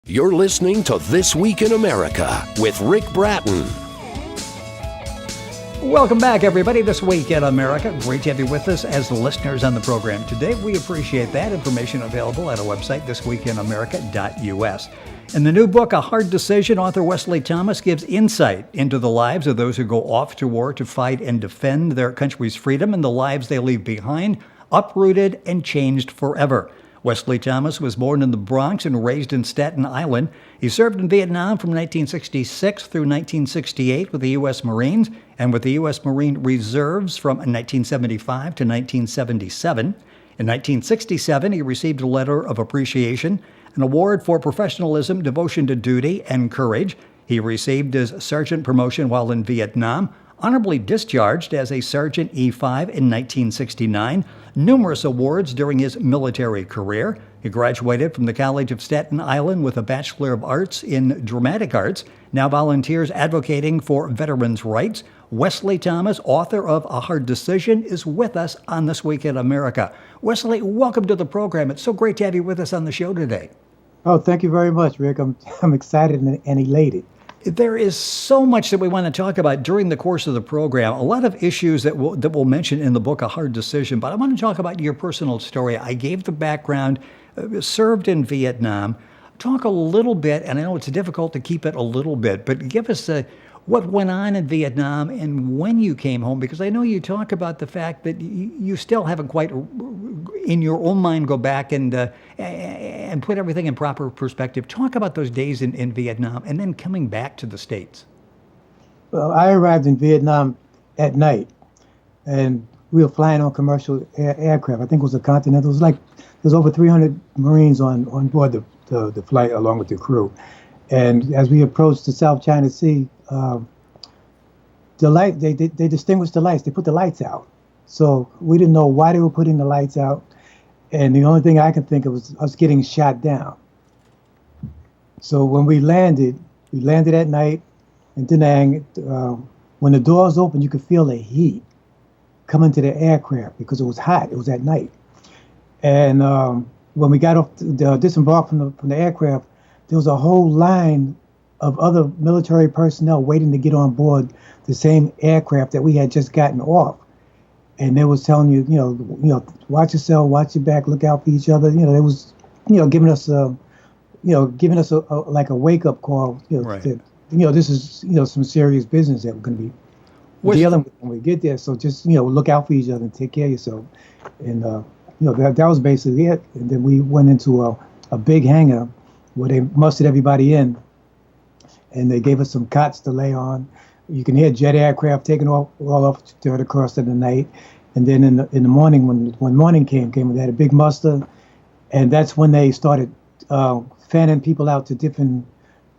You're listening to This Week in America with Rick Bratton. Welcome back, everybody. This Week in America. Great to have you with us as listeners on the program today. We appreciate that. Information available at our website, thisweekinamerica.us. In the new book, A Hard Decision, author Westley Thomas gives insight into the lives of those who go off to war to fight and defend their country's freedom and the lives they leave behind, uprooted and changed forever. Westley Thomas was born in the Bronx and raised in Staten Island. He served in Vietnam from 1966 through 1968 with the U.S. Marines and with the U.S. Marine Reserves from 1975 to 1977. In 1967, he received a letter of appreciation, an award for professionalism, devotion to duty, and courage. He received his sergeant promotion while in Vietnam, honorably discharged as a Sergeant E5 in 1969, numerous awards during his military career. He graduated from the College of Staten Island with a Bachelor of Arts in Dramatic Arts, now volunteers advocating for veterans' rights. Westley Thomas, author of A Hard Decision, is with us on This Week in America. Wesley, welcome to the program. It's so great to have you with us on the show today. Oh, thank you very much, Rick. I'm excited and elated. There is so much that we want to talk about during the course of the program, a lot of issues that we'll mention in the book, A Hard Decision, but I want to talk about your personal story. I gave the background, served in Vietnam. Talk a little bit, and I know it's difficult to keep it a little bit, but give us what went on in Vietnam and when you came home, because I know you talk about the fact that you still haven't quite, in your own mind, go back and put everything in proper perspective. Talk about those days in Vietnam and then coming back to the States. Well, I arrived in Vietnam at night, and we were flying on commercial aircraft. I think it was a Continental. There's over 300 Marines on board the flight along with the crew. And as we approached the South China Sea, they distinguished the lights. They put the lights out. So we didn't know why they were putting the lights out. And the only thing I could think of was us getting shot down. So when we landed at night in Da Nang. When the doors opened, you could feel the heat coming to the aircraft because it was hot. It was at night. And when we got off, disembarked from the aircraft, there was a whole line of other military personnel waiting to get on board the same aircraft that we had just gotten off. And they was telling you, watch yourself, watch your back, look out for each other. They was, giving us a like a wake up call. Right. That, this is, some serious business that we're going to be dealing with when we get there. So just, look out for each other and take care of yourself. And, that was basically it. And then we went into a big hangar where they mustered everybody in, and they gave us some cots to lay on. You can hear jet aircraft taking all off during the course of the night. And then in the morning, when morning came, they had a big muster, and that's when they started fanning people out to different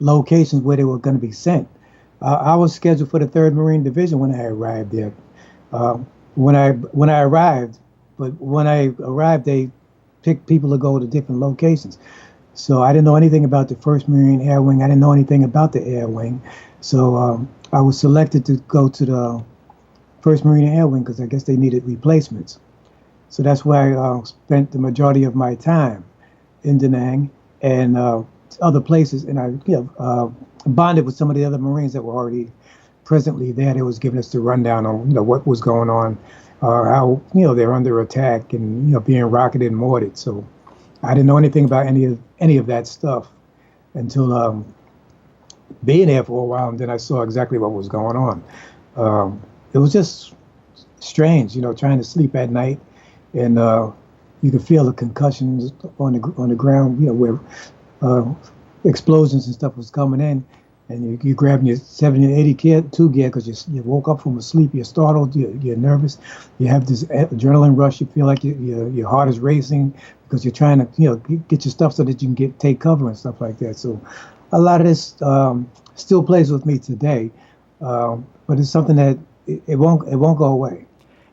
locations where they were going to be sent. I was scheduled for the 3rd Marine Division when I arrived there. When I arrived, they picked people to go to different locations. So I didn't know anything about the 1st Marine Air Wing. I didn't know anything about the Air Wing. So I was selected to go to the 1st Marine Air Wing because I guess they needed replacements. So that's where I spent the majority of my time in Da Nang and other places. And I bonded with some of the other Marines that were already presently there. They was giving us the rundown on what was going on, how they're under attack and being rocketed and mortared. So I didn't know anything about any of that stuff until being there for a while, and then I saw exactly what was going on. It was just strange, trying to sleep at night, and you could feel the concussions on the ground, where explosions and stuff was coming in, and you grabbing your 70 and 82 gear because you woke up from a sleep, you're startled, you're nervous, you have this adrenaline rush, you feel like your heart is racing because you're trying to get your stuff so that you can take cover and stuff like that. So a lot of this still plays with me today, but it's something that it won't go away.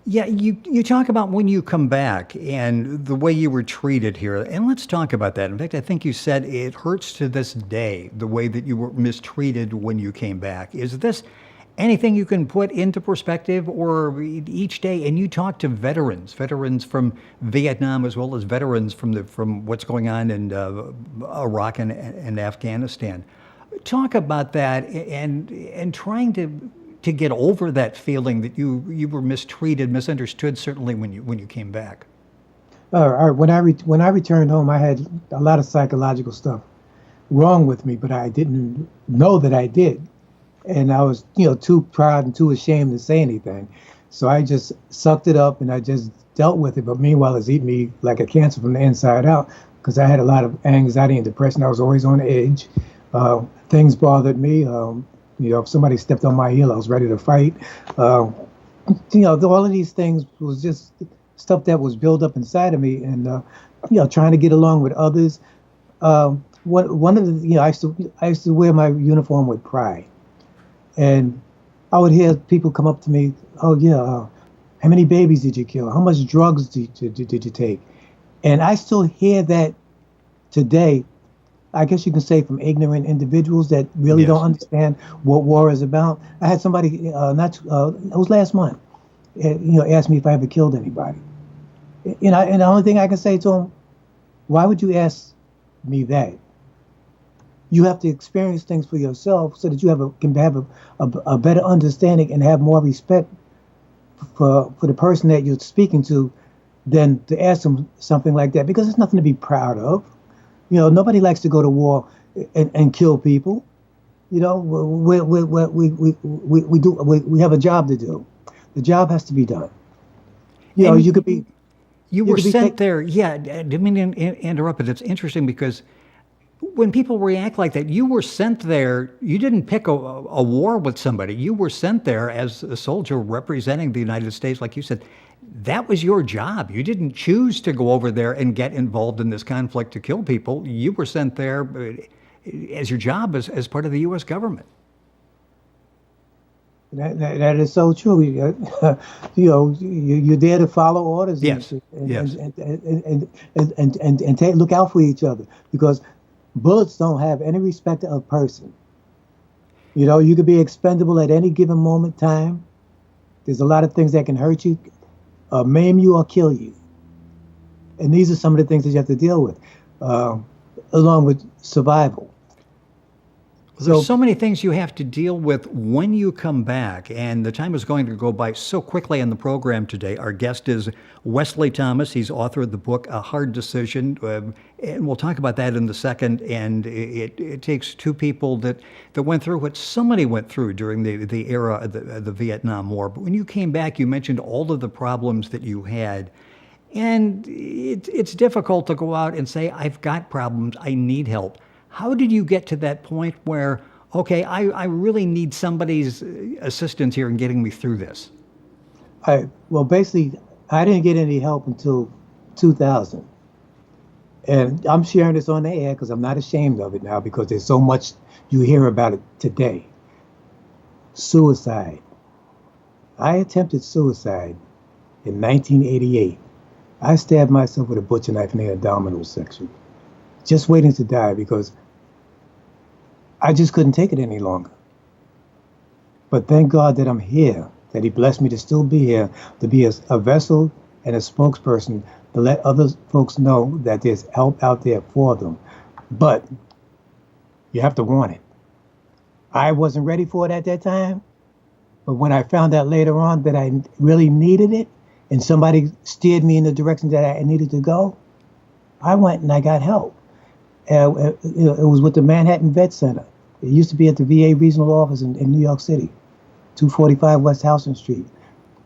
Yeah, you talk about when you come back and the way you were treated here, and let's talk about that. In fact, I think you said it hurts to this day, the way that you were mistreated when you came back. Is this anything you can put into perspective or each day, and you talk to veterans from Vietnam as well as veterans from what's going on in Iraq and Afghanistan. Talk about that and trying to get over that feeling that you were mistreated, misunderstood, certainly when you came back. When I returned home, I had a lot of psychological stuff wrong with me, but I didn't know that I did. And I was, too proud and too ashamed to say anything. So I just sucked it up and I just dealt with it. But meanwhile, it's eating me like a cancer from the inside out because I had a lot of anxiety and depression. I was always on edge. Things bothered me. If somebody stepped on my heel, I was ready to fight. All of these things was just stuff that was built up inside of me, and trying to get along with others. One of the, I used to wear my uniform with pride. And I would hear people come up to me, oh, yeah, how many babies did you kill? How much drugs did you take? And I still hear that today, I guess you can say from ignorant individuals that really don't understand what war is about. I had somebody, it was last month, asked me if I ever killed anybody. And the only thing I can say to him, why would you ask me that? You have to experience things for yourself so that you can have a better understanding and have more respect for the person that you're speaking to than to ask them something like that, because it's nothing to be proud of. Nobody likes to go to war and kill people. We have a job to do. The job has to be done. You could be. You were sent there. Yeah, I didn't mean to interrupt, but it's interesting because when people react like that, you were sent there. You didn't pick a war with somebody. You were sent there as a soldier representing the United States, like you said. That was your job. You didn't choose to go over there and get involved in this conflict to kill people. You were sent there as your job as part of the U.S. government. That is so true. You're there to follow orders. Yes. And look out for each other, because bullets don't have any respect of person. You could be expendable at any given moment in time. There's a lot of things that can hurt you, maim you, or kill you. And these are some of the things that you have to deal with, along with survival. There's so many things you have to deal with when you come back, and the time is going to go by so quickly on the program today. Our guest is Westley Thomas. He's author of the book, A Hard Decision, and we'll talk about that in a second. And it takes two people that went through what so many went through during the era of the Vietnam War. But when you came back, you mentioned all of the problems that you had. And it's difficult to go out and say, I've got problems, I need help. How did you get to that point where, okay, I really need somebody's assistance here in getting me through this? Basically, I didn't get any help until 2000. And I'm sharing this on the air because I'm not ashamed of it now, because there's so much you hear about it today. Suicide. I attempted suicide in 1988. I stabbed myself with a butcher knife in the abdominal section, just waiting to die because I just couldn't take it any longer. But thank God that I'm here, that he blessed me to still be here, to be a vessel and a spokesperson to let other folks know that there's help out there for them. But you have to want it. I wasn't ready for it at that time, but when I found out later on that I really needed it and somebody steered me in the direction that I needed to go, I went and I got help. It was with the Manhattan Vet Center. It used to be at the VA regional office in New York City, 245 West Houston Street.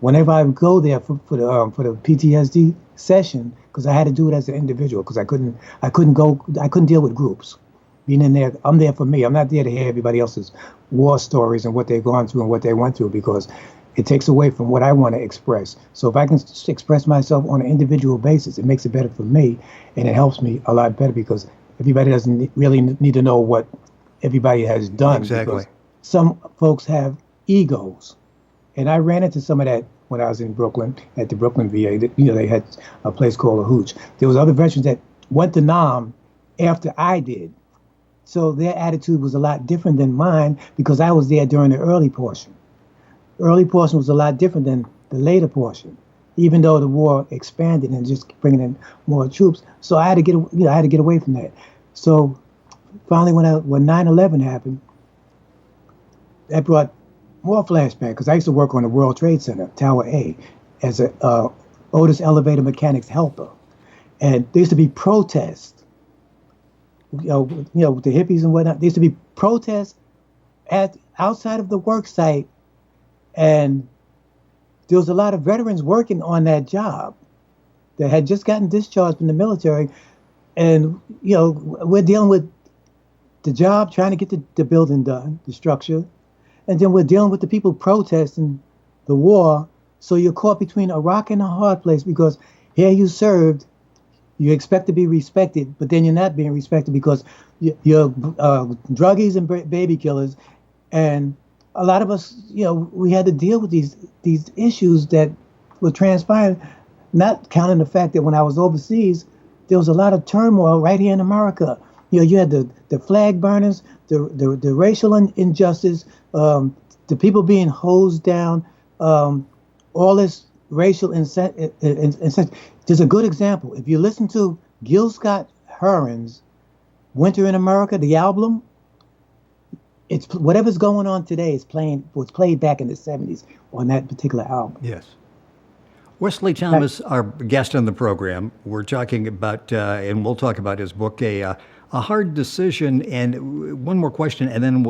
Whenever I would go there for the PTSD session, because I had to do it as an individual, because I couldn't deal with groups. Being in there, I'm there for me. I'm not there to hear everybody else's war stories and what they've gone through and what they went through, because it takes away from what I want to express. So if I can express myself on an individual basis, it makes it better for me, and it helps me a lot better, because everybody doesn't really need to know what everybody has done. Exactly. Some folks have egos. And I ran into some of that when I was in Brooklyn, at the Brooklyn VA. They had a place called a Hooch. There was other veterans that went to Nam after I did. So their attitude was a lot different than mine, because I was there during the early portion. early portion was a lot different than the later portion, even though the war expanded and just bringing in more troops. So I had to get, I had to get away from that. So finally, when 9/11 happened, that brought more flashback because I used to work on the World Trade Center, Tower A, as a Otis elevator mechanics helper, and there used to be protests. With the hippies and whatnot, there used to be protests outside of the work site, and there was a lot of veterans working on that job that had just gotten discharged from the military, and we're dealing with the job, trying to get the building done, the structure, and then we're dealing with the people protesting the war. So you're caught between a rock and a hard place because here you served. You expect to be respected, but then you're not being respected because you're druggies and baby killers. And a lot of us, we had to deal with these issues that were transpiring, not counting the fact that when I was overseas, there was a lot of turmoil right here in America. You had the flag burners, the racial injustice, the people being hosed down, all this racial incentive. There's a good example. If you listen to Gil Scott-Heron's Winter in America, the album, it's whatever's going on today was played back in the 70s on that particular album. Yes. Wesley Thomas, our guest on the program, we're talking about, and we'll talk about his book, A Hard Decision. And one more question, and then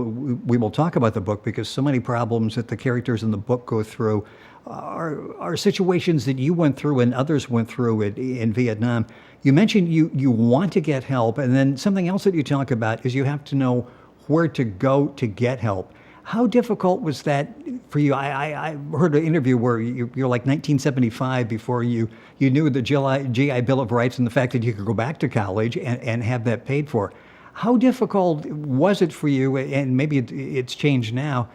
we will talk about the book, because so many problems that the characters in the book go through are situations that you went through and others went through in Vietnam. You mentioned you want to get help, and then something else that you talk about is you have to know where to go to get help. How difficult was that for you? I heard an interview where you're like 1975 before you knew the GI Bill of Rights and the fact that you could go back to college and have that paid for. How difficult was it for you, and maybe it's changed now,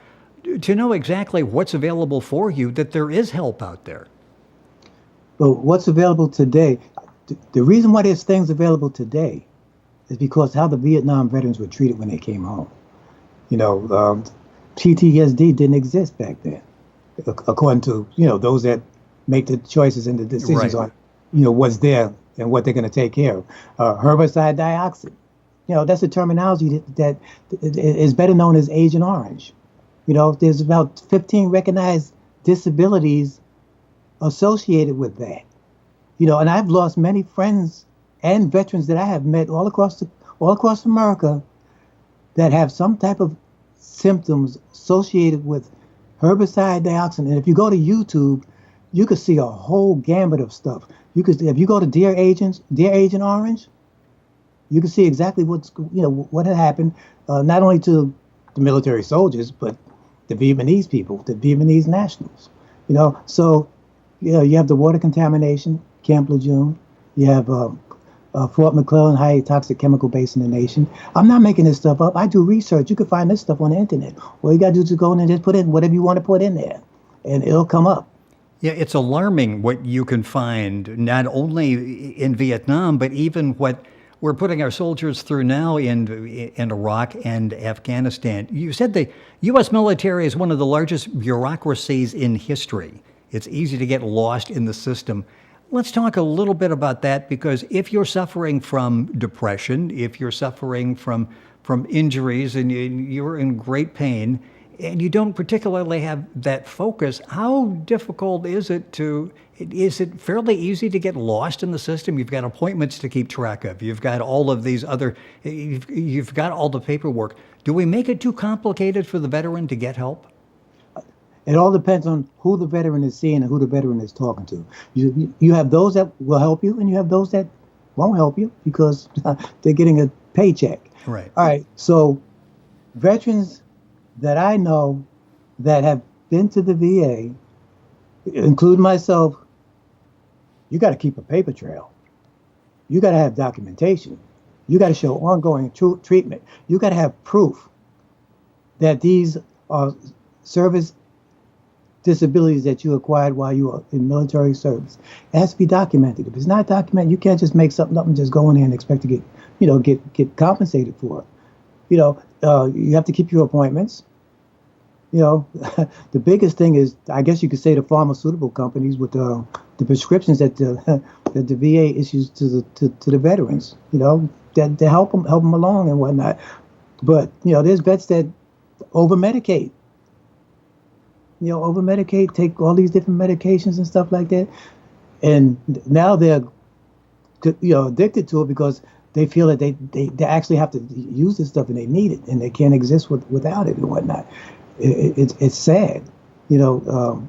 to know exactly what's available for you, that there is help out there? Well, what's available today, the reason why there's things available today is because how the Vietnam veterans were treated when they came home. PTSD didn't exist back then, according to, those that make the choices and the decisions on, what's there and what they're going to take care of. Herbicide dioxin, that's a terminology that is better known as Agent Orange. There's about 15 recognized disabilities associated with that. And I've lost many friends and veterans that I have met all across America that have some type of symptoms associated with herbicide dioxin. And if you go to YouTube, you could see a whole gamut of stuff. If you go to Dear Agent Orange, you can see exactly what had happened, not only to the military soldiers, but the Vietnamese people, the Vietnamese nationals. So you have the water contamination, Camp Lejeune. You have Fort McClellan, high toxic chemical base in the nation. I'm not making this stuff up. I do research. You can find this stuff on the internet. All you got to do is go in and just put in whatever you want to put in there, and it'll come up. Yeah, it's alarming what you can find, not only in Vietnam, but even what we're putting our soldiers through now in Iraq and Afghanistan. You said the U.S. military is one of the largest bureaucracies in history. It's easy to get lost in the system. Let's talk a little bit about that, because if you're suffering from depression, if you're suffering from injuries and you're in great pain, and you don't particularly have that focus, how difficult is it fairly easy to get lost in the system? You've got appointments to keep track of. You've got all of these you've got all the paperwork. Do we make it too complicated for the veteran to get help? It all depends on who the veteran is seeing and who the veteran is talking to. You have those that will help you, and you have those that won't help you because they're getting a paycheck. Right. All right. So veterans that I know that have been to the VA, including myself, you got to keep a paper trail. You got to have documentation. You got to show ongoing treatment. You got to have proof that these are service disabilities that you acquired while you were in military service. It has to be documented. If it's not documented, you can't just make something up and just go in there and expect to get compensated for it. You have to keep your appointments. You know, the biggest thing is, I guess you could say, the pharmaceutical companies with the prescriptions that the that the VA issues to the veterans. You know, that to help them along and whatnot. But you know, there's vets that over medicate. You know, over medicate, take all these different medications and stuff like that, and now they're addicted to it because they feel that they actually have to use this stuff and they need it and they can't exist without it and whatnot. It's sad, you know.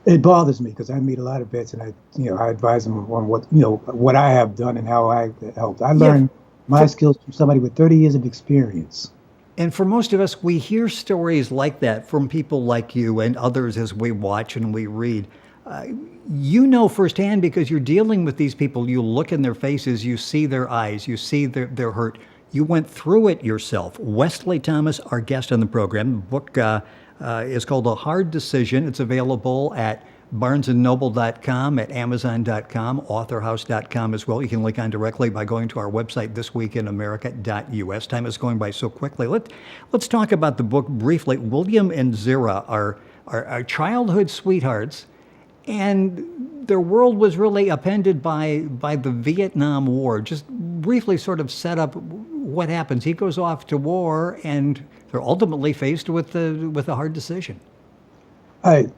It bothers me because I meet a lot of vets and I advise them on what I have done and how I helped. I learned my skills from somebody with 30 years of experience. And for most of us, we hear stories like that from people like you and others as we watch and we read. You know firsthand because you're dealing with these people. You look in their faces, you see their eyes, you see their hurt. You went through it yourself. Westley Thomas, our guest on the program. The book is called A Hard Decision. It's available at barnesandnoble.com, at amazon.com, authorhouse.com as well. You can link on directly by going to our website, thisweekinamerica.us. Time is going by so quickly. Let's talk about the book briefly. William and Zera are childhood sweethearts, and their world was really upended by the Vietnam War. Just briefly sort of set up what happens. He goes off to war, and they're ultimately faced with a hard decision. All right.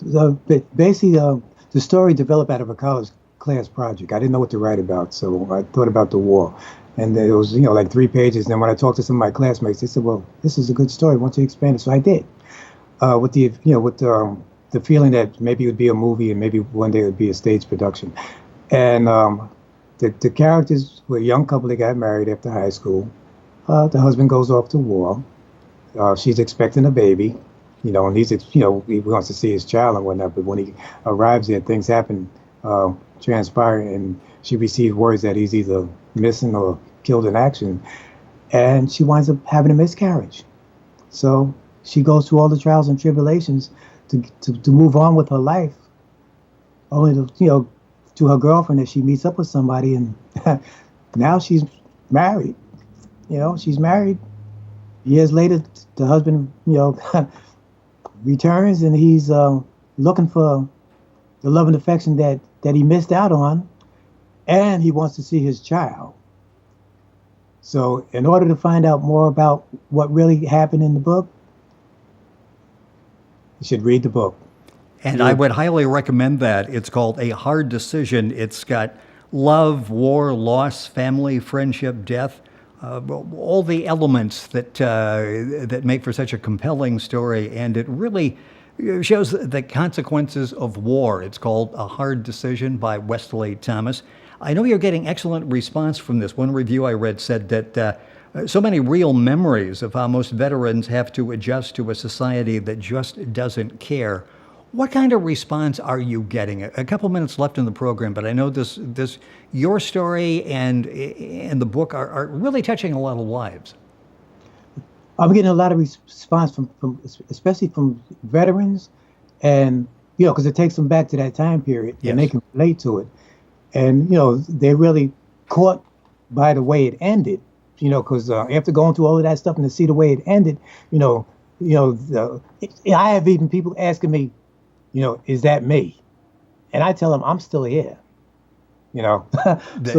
Basically, the story developed out of a college class project. I didn't know what to write about, so I thought about the war. And it was, like 3 pages. And then when I talked to some of my classmates, they said, "Well, this is a good story. Why don't you expand it?" So I did. With the feeling that maybe it would be a movie and maybe one day it would be a stage production. And the characters were a young couple that got married after high school. The husband goes off to war. She's expecting a baby. And he wants to see his child and whatnot. But when he arrives there, things happen, transpire, and she receives words that he's either missing or killed in action. And she winds up having a miscarriage. So she goes through all the trials and tribulations to move on with her life. Only to her girlfriend that she meets up with somebody, and now she's married. She's married. Years later, the husband, returns, and he's looking for the love and affection that he missed out on, and he wants to see his child. So in order to find out more about what really happened in the book, you should read the book. And I would highly recommend that. It's called A Hard Decision. It's got love, war, loss, family, friendship, death, all the elements that make for such a compelling story, and it really shows the consequences of war. It's called A Hard Decision by Westley Thomas. I know you're getting excellent response from this. One review I read said that so many real memories of how most veterans have to adjust to a society that just doesn't care. What kind of response are you getting? A couple minutes left in the program, but I know this your story and the book are really touching a lot of lives. I'm getting a lot of response from especially from veterans, and because it takes them back to that time period, yes, and they can relate to it, and they're really caught by the way it ended, because after going through all of that stuff and to see the way it ended, I have even people asking me, is that me? And I tell them I'm still here. So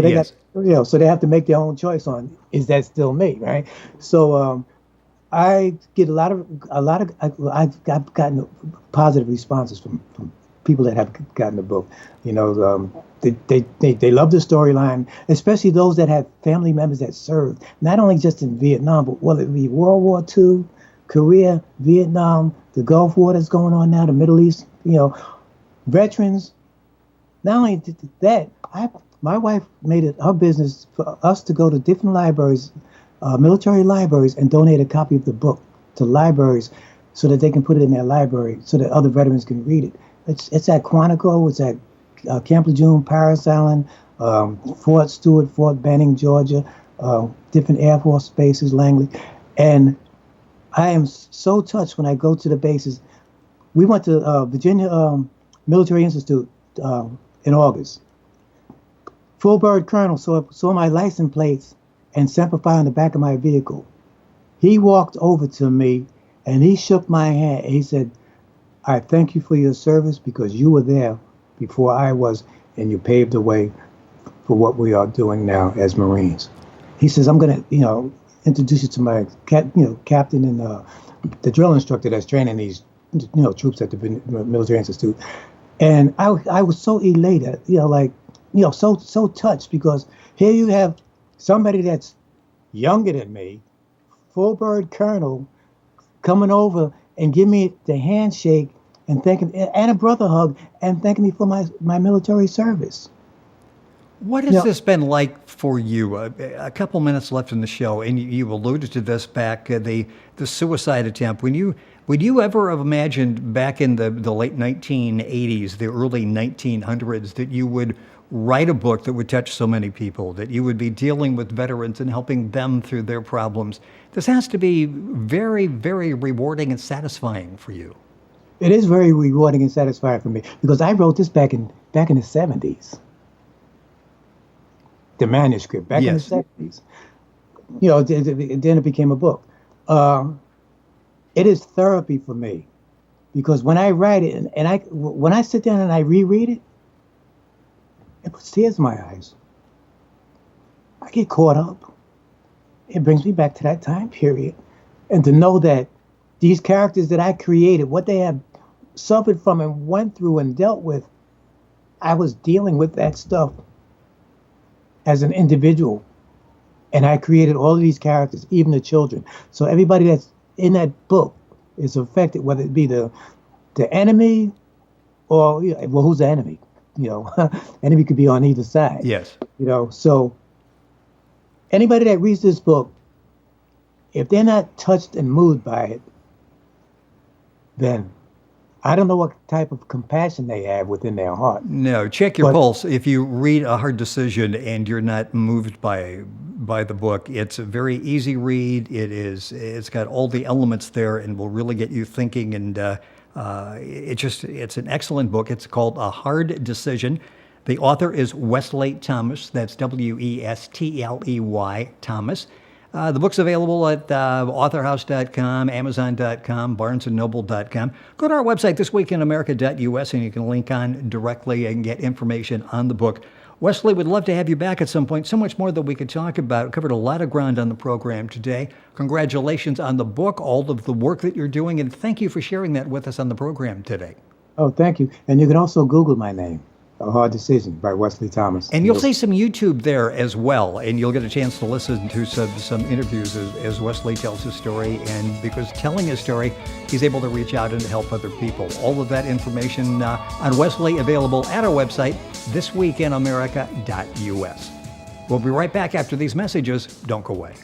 they yes. so they have to make their own choice on, is that still me, right? So I get I've gotten positive responses from people that have gotten the book. They love the storyline, especially those that have family members that served, not only just in Vietnam, but whether it be World War II, Korea, Vietnam, the Gulf War that's going on now, the Middle East, veterans. Not only that, my wife made it her business for us to go to different libraries, military libraries, and donate a copy of the book to libraries so that they can put it in their library so that other veterans can read it. It's at Quantico, it's at Camp Lejeune, Paris Island, Fort Stewart, Fort Benning, Georgia, different Air Force bases, Langley. And I am so touched when I go to the bases. We went to Virginia Military Institute in August. Full bird colonel saw my license plates and Semper Fi on the back of my vehicle. He walked over to me And he shook my hand. He said, I thank you for your service because you were there before I was, and you paved the way for what we are doing now as Marines. He says, I'm going to, introduce you to my captain and the drill instructor that's training these, troops at the Military Institute. And I was so elated, so touched, because here you have somebody that's younger than me, full bird colonel, coming over and give me the handshake and thanking, and a brother hug, and thanking me for my military service. What has this been like for you? A couple minutes left in the show, and you alluded to this back, the suicide attempt. Would you ever have imagined back in the late 1980s, the early 1900s, that you would write a book that would touch so many people, that you would be dealing with veterans and helping them through their problems? This has to be very, very rewarding and satisfying for you. It is very rewarding and satisfying for me, because I wrote this back in the 70s. The manuscript back in the 70s. Then it became a book. It is therapy for me, because when I write it and when I sit down and I reread it, it puts tears in my eyes. I get caught up. It brings me back to that time period, and to know that these characters that I created, what they have suffered from and went through and dealt with, I was dealing with that stuff as an individual, and I created all of these characters, even the children. So everybody that's in that book is affected, whether it be the enemy or, who's the enemy? Enemy could be on either side. Yes. So anybody that reads this book, if they're not touched and moved by it, then I don't know what type of compassion they have within their heart. No, check your pulse. If you read A Hard Decision and you're not moved by the book, it's a very easy read. It's got all the elements there and will really get you thinking. And it's an excellent book. It's called A Hard Decision. The author is Westley Thomas. That's Westley Thomas. The book's available at AuthorHouse.com, Amazon.com, BarnesandNoble.com. Go to our website, thisweekinamerica.us, and you can link on directly and get information on the book. Westley, we'd love to have you back at some point. So much more that we could talk about. Covered a lot of ground on the program today. Congratulations on the book, all of the work that you're doing, and thank you for sharing that with us on the program today. Oh, thank you. And you can also Google my name, A Hard Decision by Westley Thomas. And you'll see some YouTube there as well, and you'll get a chance to listen to some interviews as Westley tells his story. And because telling his story, he's able to reach out and help other people. All of that information on Westley available at our website, thisweekinamerica.us. We'll be right back after these messages. Don't go away.